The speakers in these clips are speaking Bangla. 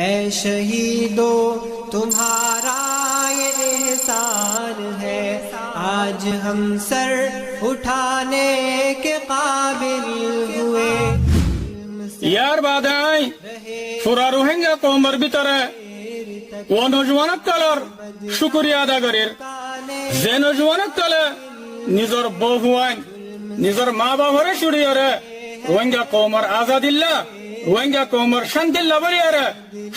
ऐ शहीदों तुम्हारा ये एहसान है, आज हम सर उठाने के काबिल हुए। ইয়ার বাদাই পুরা রোহিঙ্গা কৌমের ভিতরে ও নজওয়ানক তলর শুকরিয়া আদা করের, যে নজওয়ানক তলে নিজের বউ হুয়াইন নিজের মা বাবরে ছুড়িয়ারে রোহিঙ্গা কৌমের আজাদিল্লা রোহিঙ্গা কৌমের শান্তিল্লা বলিয়ারে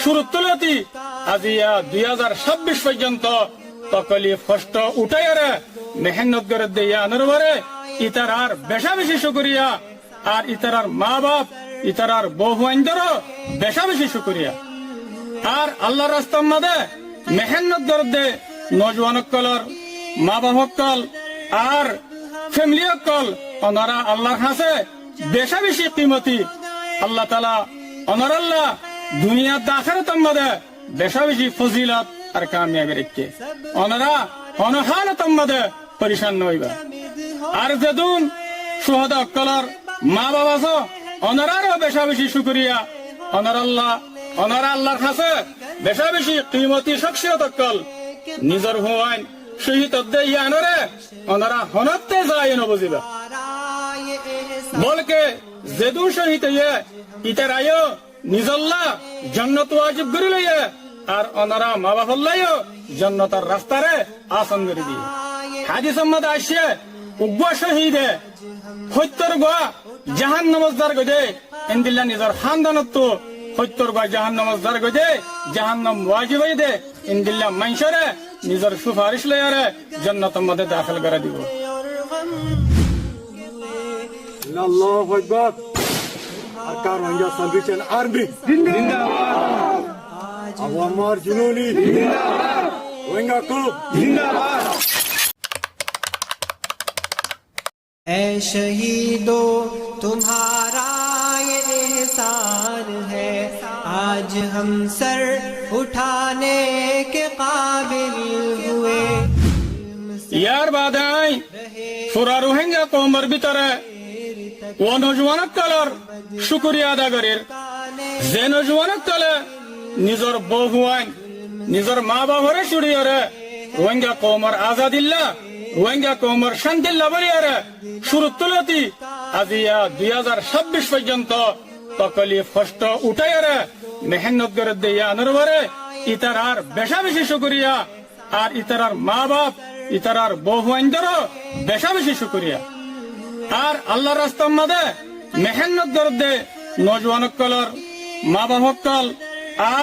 শুরু তুলতি আজিয়া 2026 পর্যন্ত তকলিফ কষ্ট উঠাইয়ারে মেহনত করে দিয়া নরবরে ইতারার বেশা বেশি শুকরিয়া, আর ইতারার মা বাপ ইতারার বহু আইনদেরও বেশা বেশি শুকরিয়া। আর আল্লাহর রাস্তার মাঝে মেহনত দরদে নজওয়ান কলর মা বাপ কল আর ফ্যামিলি কল ওনারা আল্লাহর কাছে বেশা বেশি কিমতি। আল্লাহ তাআলা ওনার আল্লাহ দুনিয়া আখিরাতের মাঝে বেশা বেশি ফজিলত আর কামিয়াবি রেখে ওনারা অনহানতের মাঝে পরিশান হইবা। আর যেদিন সুহাদা কলর মা বাবা ওনারারও বেশা বেশি শুকরিয়া। ওনারা আল্লাহর কাছে বেশা বেশি কিমতি শখসিয়ত কল নিজের হুয়াইন শহীদ ইয়ানরে ওনারা হনতে যায় নবজিবা বলকে যেদু শহীদ ইতারায় নিজল্লা জন্নত ওয়াজিব করে লইয়ে, আর ওনারা মা বাপল্লাইও জন্নতার রাস্তারে আসন করে দিয়ে। হাদিস মধ্যে আসছে উগ্র শহীদে সত্যর গোয়া জাহান নমস্দার গদে এন্দিল্লা নিজের খানদানত সত্যর গোয়া জাহান নমস্দার গদে জাহান্নাম ওয়াজিব হয়ে দে ইন্দিল্লা মাইশরে নিজের সুপারিশ লয়ারে জান্নাতের মধ্যে দাখিল করে দিব। আল্লাহু আকবার। আকার রোহিঙ্গা সালভেশন আর্মি জিন্দাবাদ, আওয়ামার জুনুনি জিন্দাবাদ, রোহিঙ্গা গ্রুপ জিন্দাবাদ। ऐ शहीदों तुम्हारा ये एहसान है, आज हम सर उठाने के काबिल हुए। ইয়ার বাদাই পুরা রোহিঙ্গা কৌমের ভিতরে ও নজওয়ানক তলর শুকরিয়া আদা করের, যে নজওয়ানক তলে নিজের বউ হুয়াইন নিজের মা বাবরে ছুড়িয়ারে রোহিঙ্গা কৌমের আজাদিল্লা রোহিঙ্গা কৌমের শান্তিল্লা বলিয়ারে শুরু তুলতি আজিয়া 2026 পর্যন্ত তকলিফ কষ্ট উঠাইয়ারে মেহনত করে দিয়া নরবরে ইতারার বেশা বেশি শুকরিয়া, আর ইতারার মা বাপ ইতারার বহু আইনদেরও বেশা বেশি শুকরিয়া। আর আল্লাহর রাস্তার মাঝে মেহনত দরদে নজওয়ান কলর মা বাপ কল